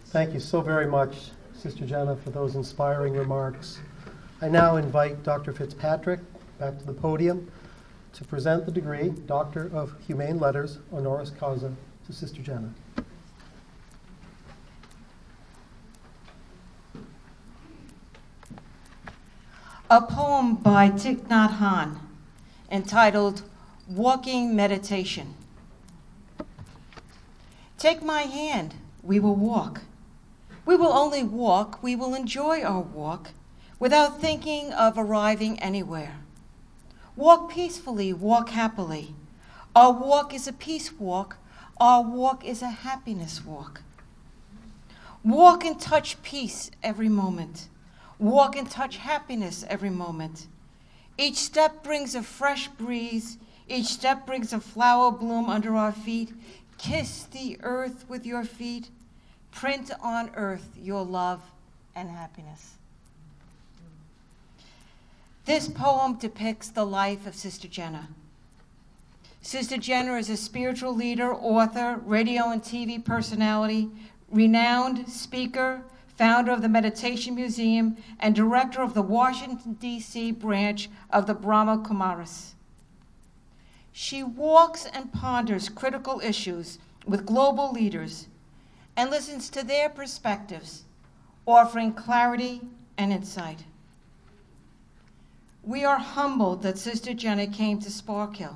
Thank you so very much, Sister Jenna, for those inspiring remarks. I now invite Dr. Fitzpatrick back to the podium to present the degree, Doctor of Humane Letters, honoris causa, to Sister Jenna. A poem by Thich Nhat Hanh entitled Walking Meditation. Take my hand, we will walk. We will only walk, we will enjoy our walk without thinking of arriving anywhere. Walk peacefully, walk happily. Our walk is a peace walk, our walk is a happiness walk. Walk and touch peace every moment. Walk and touch happiness every moment. Each step brings a fresh breeze, each step brings a flower bloom under our feet. Kiss the earth with your feet. Print on earth your love and happiness. This poem depicts the life of Sister Jenna. Sister Jenna is a spiritual leader, author, radio and TV personality, renowned speaker, founder of the Meditation Museum, and director of the Washington, D.C. branch of the Brahma Kumaris. She walks and ponders critical issues with global leaders and listens to their perspectives, offering clarity and insight. We are humbled that Sister Jenna came to Sparkill,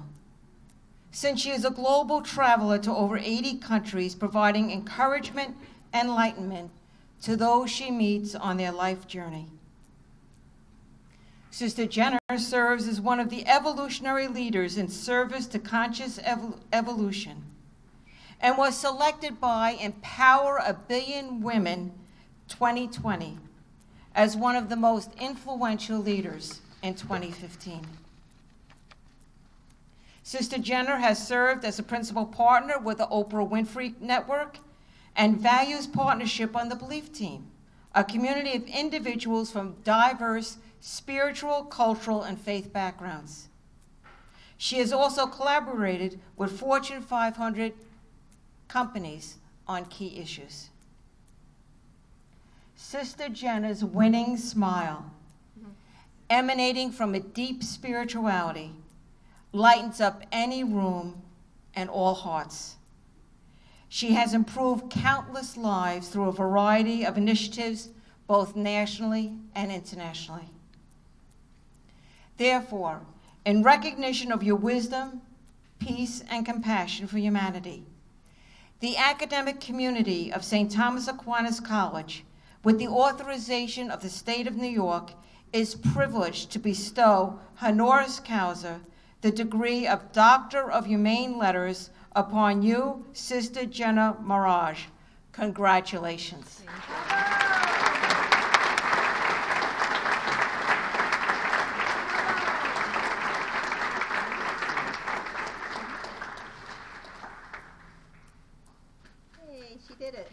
since she is a global traveler to over 80 countries, providing encouragement and enlightenment to those she meets on their life journey. Sister Jenna serves as one of the evolutionary leaders in service to conscious evolution, and was selected by Empower a Billion Women 2020 as one of the most influential leaders in 2015. Sister Jenna has served as a principal partner with the Oprah Winfrey Network and Values Partnership on the Belief Team, a community of individuals from diverse spiritual, cultural, and faith backgrounds. She has also collaborated with Fortune 500 companies on key issues. Sister Jenna's winning smile, emanating from a deep spirituality, lightens up any room and all hearts. She has improved countless lives through a variety of initiatives, both nationally and internationally. Therefore, in recognition of your wisdom, peace, and compassion for humanity, the academic community of St. Thomas Aquinas College, with the authorization of the state of New York, is privileged to bestow honoris causa the degree of Doctor of Humane Letters upon you, Sister Jenna Maraj. Congratulations. Hey, she did it.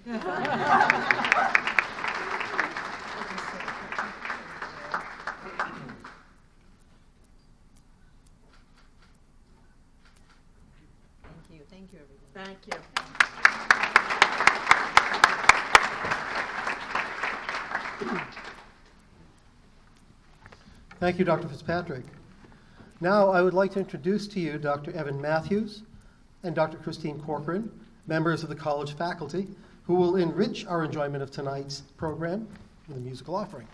Thank you, everyone. Thank you. Thank you, Dr. Fitzpatrick. Now I would like to introduce to you Dr. Evan Matthews and Dr. Christine Corcoran, members of the college faculty, who will enrich our enjoyment of tonight's program with a musical offering.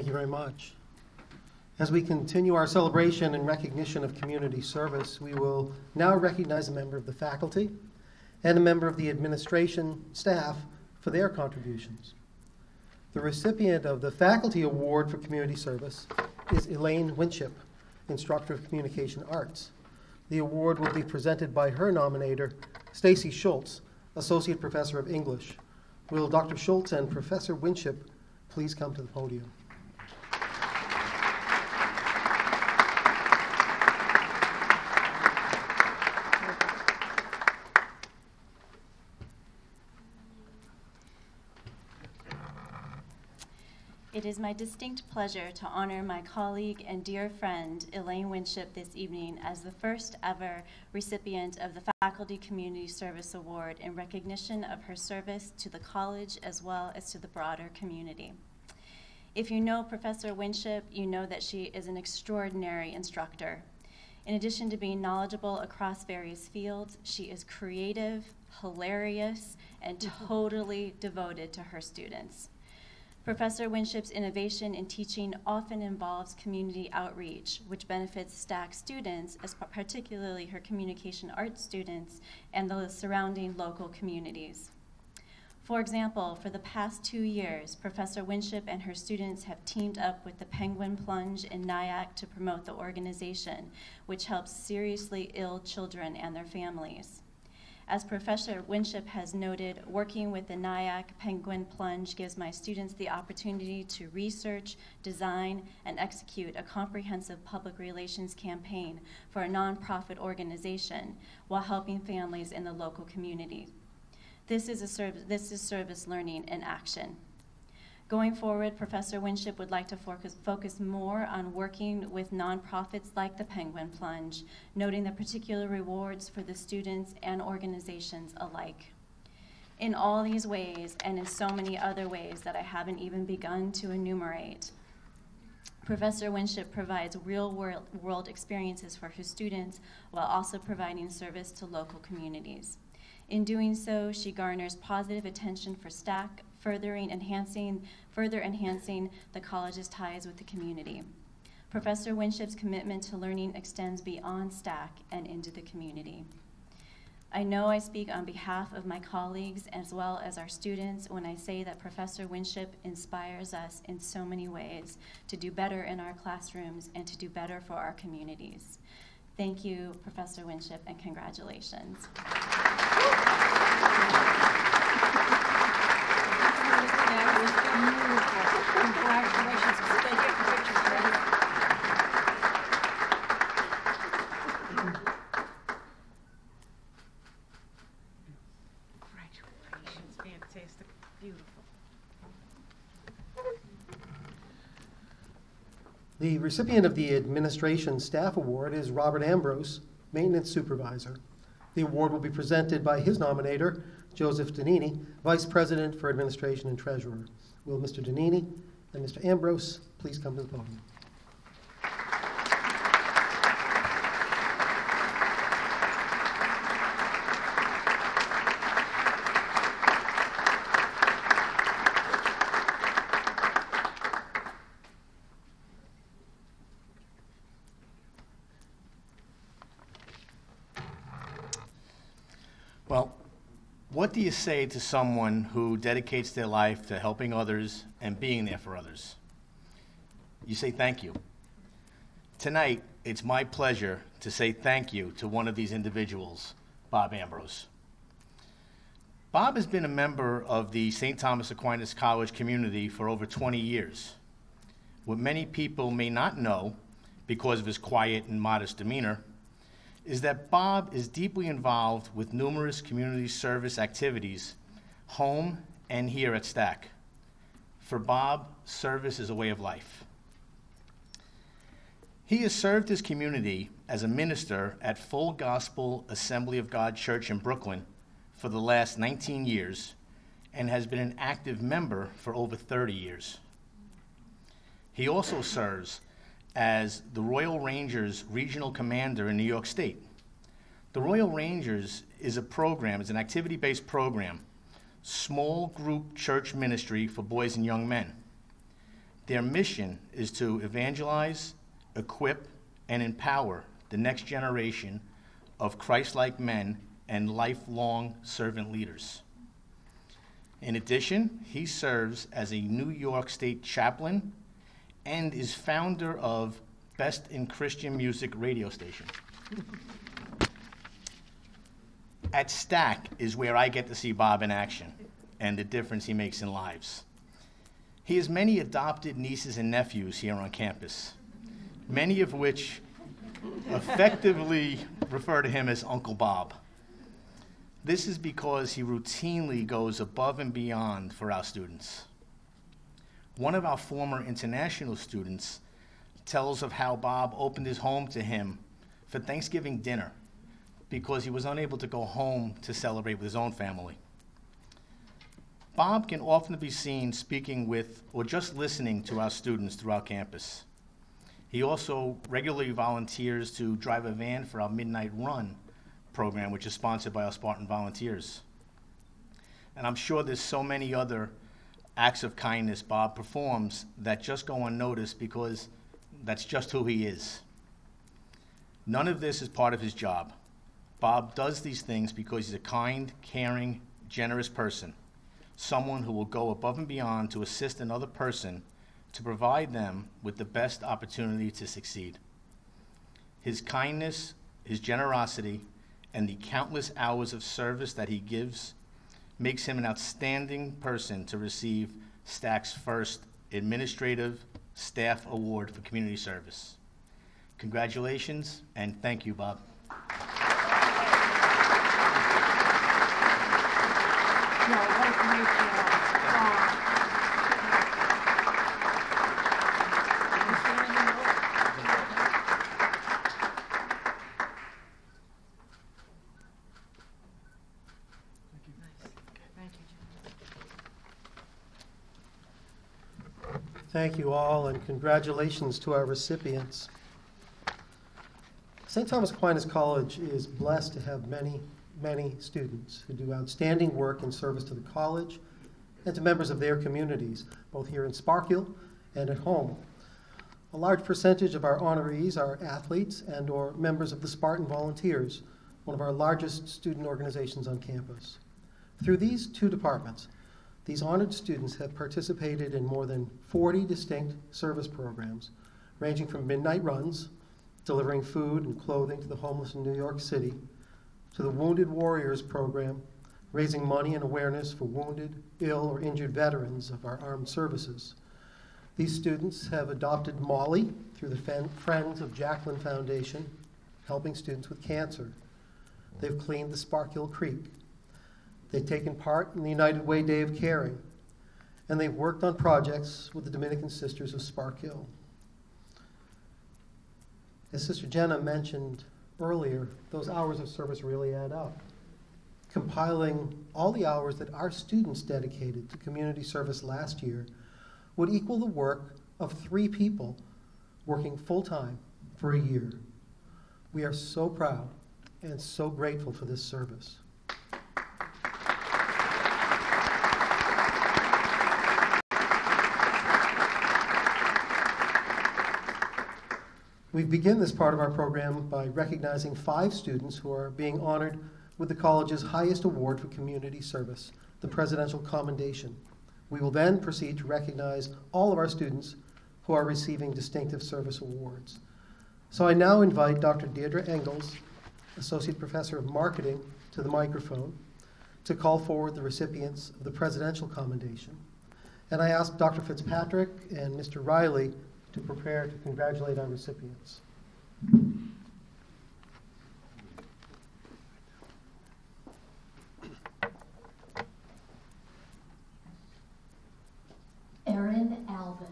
Thank you very much. As we continue our celebration and recognition of community service, we will now recognize a member of the faculty and a member of the administration staff for their contributions. The recipient of the Faculty Award for Community Service is Elaine Winship, Instructor of Communication Arts. The award will be presented by her nominator, Stacy Schultz, Associate Professor of English. Will Dr. Schultz and Professor Winship please come to the podium? It is my distinct pleasure to honor my colleague and dear friend, Elaine Winship, this evening as the first ever recipient of the Faculty Community Service Award in recognition of her service to the college as well as to the broader community. If you know Professor Winship, you know that she is an extraordinary instructor. In addition to being knowledgeable across various fields, she is creative, hilarious, and totally devoted to her students. Professor Winship's innovation in teaching often involves community outreach, which benefits STAC students, particularly her communication arts students, and the surrounding local communities. For example, for the past 2 years, Professor Winship and her students have teamed up with the Penguin Plunge in Nyack to promote the organization, which helps seriously ill children and their families. As Professor Winship has noted, working with the Nyack Penguin Plunge gives my students the opportunity to research, design, and execute a comprehensive public relations campaign for a nonprofit organization while helping families in the local community. This is service learning in action. Going forward, Professor Winship would like to focus more on working with nonprofits like the Penguin Plunge, noting the particular rewards for the students and organizations alike. In all these ways, and in so many other ways that I haven't even begun to enumerate, Professor Winship provides real-world experiences for her students while also providing service to local communities. In doing so, she garners positive attention for STAC, further enhancing the college's ties with the community. Professor Winship's commitment to learning extends beyond STAC and into the community. I know I speak on behalf of my colleagues as well as our students when I say that Professor Winship inspires us in so many ways to do better in our classrooms and to do better for our communities. Thank you, Professor Winship, and congratulations. Congratulations. Congratulations, fantastic, beautiful. The recipient of the Administration Staff Award is Robert Ambrose, Maintenance Supervisor. The award will be presented by his nominator, Joseph Donini, Vice President for Administration and Treasurer. Will Mr. Donini and Mr. Ambrose please come to the podium? Well, what do you say to someone who dedicates their life to helping others and being there for others? You say thank you. Tonight, it's my pleasure to say thank you to one of these individuals, Bob Ambrose. Bob has been a member of the St. Thomas Aquinas College community for over 20 years. What many people may not know, because of his quiet and modest demeanor, is that Bob is deeply involved with numerous community service activities, home and here at STAC. For Bob, service is a way of life. He has served his community as a minister at Full Gospel Assembly of God Church in Brooklyn for the last 19 years and has been an active member for over 30 years. He also serves as the Royal Rangers Regional Commander in New York State. The Royal Rangers is a program, it's an activity-based program, small group church ministry for boys and young men. Their mission is to evangelize, equip, and empower the next generation of Christ-like men and lifelong servant leaders. In addition, he serves as a New York State chaplain and is founder of Best in Christian Music radio station. At Stack is where I get to see Bob in action and the difference he makes in lives. He has many adopted nieces and nephews here on campus, many of which effectively refer to him as Uncle Bob. This is because he routinely goes above and beyond for our students. One of our former international students tells of how Bob opened his home to him for Thanksgiving dinner because he was unable to go home to celebrate with his own family. Bob can often be seen speaking with or just listening to our students throughout campus. He also regularly volunteers to drive a van for our Midnight Run program, which is sponsored by our Spartan volunteers. And I'm sure there's so many other acts of kindness Bob performs that just go unnoticed because that's just who he is. None of this is part of his job. Bob does these things because he's a kind, caring, generous person, someone who will go above and beyond to assist another person to provide them with the best opportunity to succeed. His kindness, his generosity, and the countless hours of service that he gives makes him an outstanding person to receive Stack's first Administrative Staff Award for Community Service. Congratulations, and thank you, Bob. Thank you all, and congratulations to our recipients. St. Thomas Aquinas College is blessed to have many, many students who do outstanding work in service to the college and to members of their communities, both here in Sparkhill and at home. A large percentage of our honorees are athletes and or members of the Spartan Volunteers, one of our largest student organizations on campus. Through these two departments, these honored students have participated in more than 40 distinct service programs, ranging from midnight runs, delivering food and clothing to the homeless in New York City, to the Wounded Warriors program, raising money and awareness for wounded, ill, or injured veterans of our armed services. These students have adopted Molly through the Friends of Jacqueline Foundation, helping students with cancer. They've cleaned the Sparkhill Creek. They've taken part in the United Way Day of Caring, and they've worked on projects with the Dominican Sisters of Sparkhill. As Sister Jenna mentioned earlier, those hours of service really add up. Compiling all the hours that our students dedicated to community service last year would equal the work of 3 people working full-time for a year. We are so proud and so grateful for this service. We begin this part of our program by recognizing 5 students who are being honored with the college's highest award for community service, the Presidential Commendation. We will then proceed to recognize all of our students who are receiving distinctive service awards. So I now invite Dr. Deirdre Engels, Associate Professor of Marketing, to the microphone to call forward the recipients of the Presidential Commendation. And I ask Dr. Fitzpatrick and Mr. Riley to prepare to congratulate our recipients. Erin Alvin.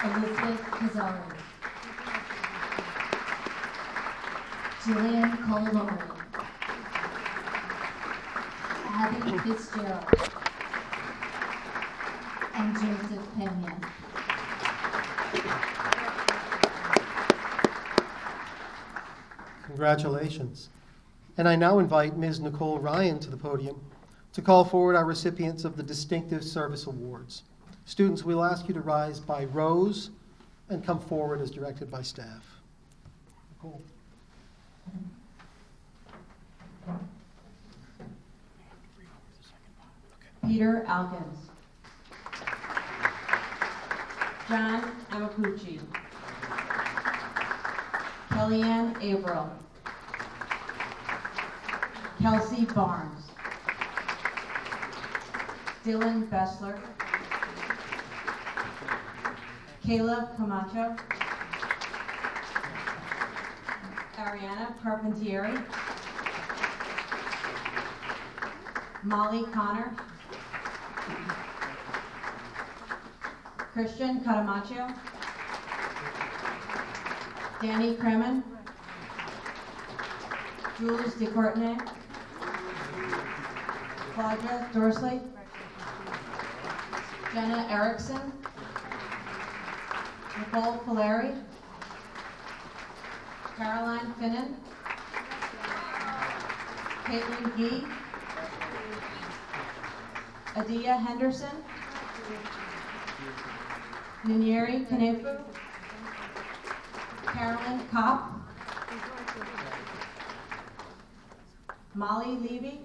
Elizabeth Pizarro. Jillian Colomoni. Abby Fitzgerald. And Joseph Pena. Congratulations. And I now invite Ms. Nicole Ryan to the podium to call forward our recipients of the Distinctive Service Awards. Students, we'll ask you to rise by rows and come forward as directed by staff. Nicole. Peter Alkins. John Amapucci. Kellyanne Averill. Kelsey Barnes. Dylan Bessler. Kayla Camacho. Ariana Carpentieri. Molly Connor. Christian Catamacho. Danny Kremen. Jules DeCourtenay. Claudia Dorsley. Jenna Erickson. Nicole Polari. Caroline Finnan. Caitlin Gee. Adia Henderson. Ninieri Kanefu. Carolyn Kopp. Molly Levy.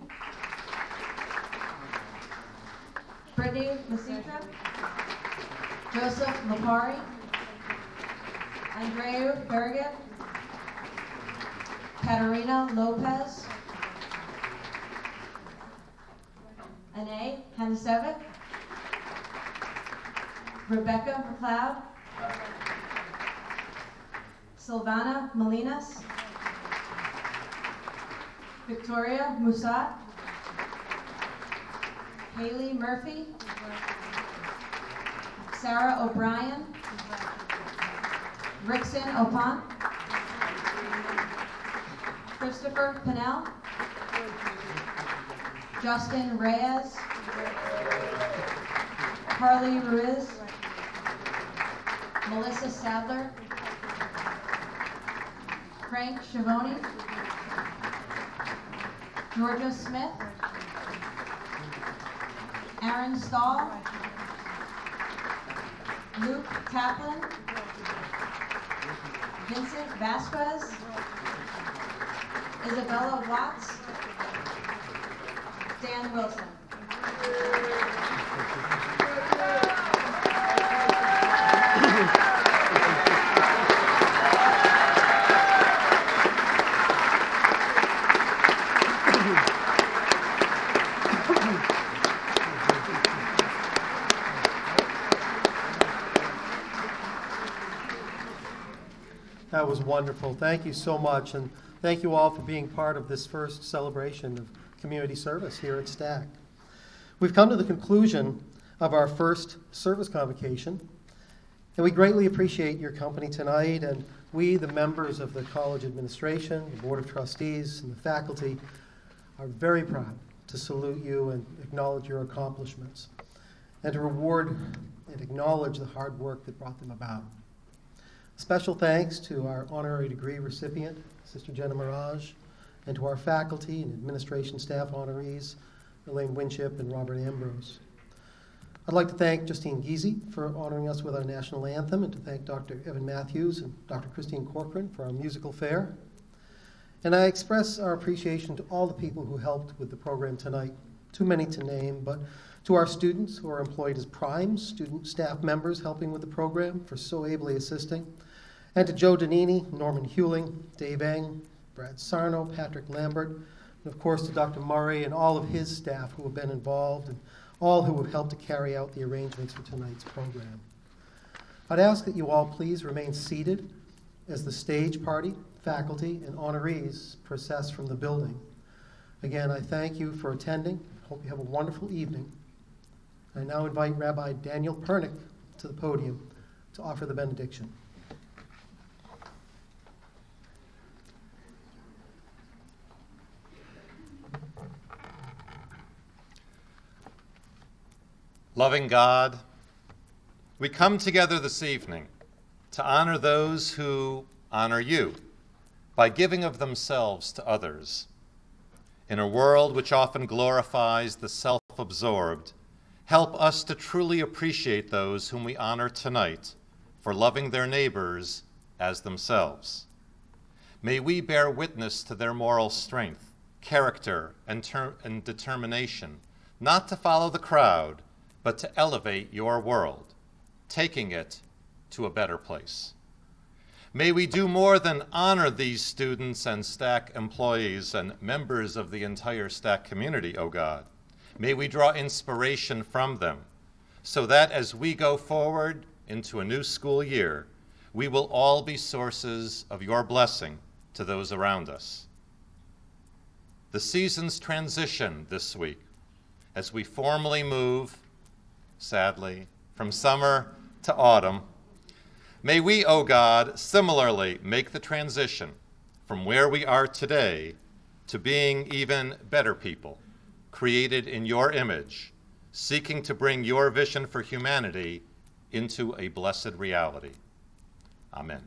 Brittany Masitra. Joseph Lapari. Andreu Berget. Katerina Lopez. Ane Hanasevic. Rebecca McLeod. Silvana Molinas. Victoria Musat. Haley Murphy. Sarah O'Brien. Rickson Opan. Christopher Pinnell. Justin Reyes. Carly Ruiz. Melissa Sadler. Frank Schiavone. Georgia Smith. Aaron Stahl. Luke Kaplan. Vincent Vasquez. Isabella Watts. Dan Wilson. That was wonderful. Thank you so much, and thank you all for being part of this first celebration of community service here at STAC. We've come to the conclusion of our first service convocation, and we greatly appreciate your company tonight, and we, the members of the college administration, the Board of Trustees, and the faculty, are very proud to salute you and acknowledge your accomplishments, and to reward and acknowledge the hard work that brought them about. Special thanks to our honorary degree recipient, Sister Jenna Mirage, and to our faculty and administration staff honorees, Elaine Winship and Robert Ambrose. I'd like to thank Justine Giese for honoring us with our national anthem, and to thank Dr. Evan Matthews and Dr. Christine Corcoran for our musical fare. And I express our appreciation to all the people who helped with the program tonight. Too many to name, but to our students who are employed as primes, student staff members helping with the program for so ably assisting, and to Joe Danini, Norman Hewling, Dave Eng, Brad Sarno, Patrick Lambert, and of course to Dr. Murray and all of his staff who have been involved and all who have helped to carry out the arrangements for tonight's program. I'd ask that you all please remain seated as the stage party, faculty, and honorees process from the building. Again, I thank you for attending. Hope you have a wonderful evening. I now invite Rabbi Daniel Pernick to the podium to offer the benediction. Loving God, we come together this evening to honor those who honor you by giving of themselves to others. In a world which often glorifies the self-absorbed, help us to truly appreciate those whom we honor tonight for loving their neighbors as themselves. May we bear witness to their moral strength, character, and determination, not to follow the crowd, but to elevate your world, taking it to a better place. May we do more than honor these students and STAC employees and members of the entire STAC community, O God. May we draw inspiration from them so that as we go forward into a new school year, we will all be sources of your blessing to those around us. The seasons transition this week as we formally move, sadly, from summer to autumn. May we, O God, similarly make the transition from where we are today to being even better people, created in your image, seeking to bring your vision for humanity into a blessed reality. Amen.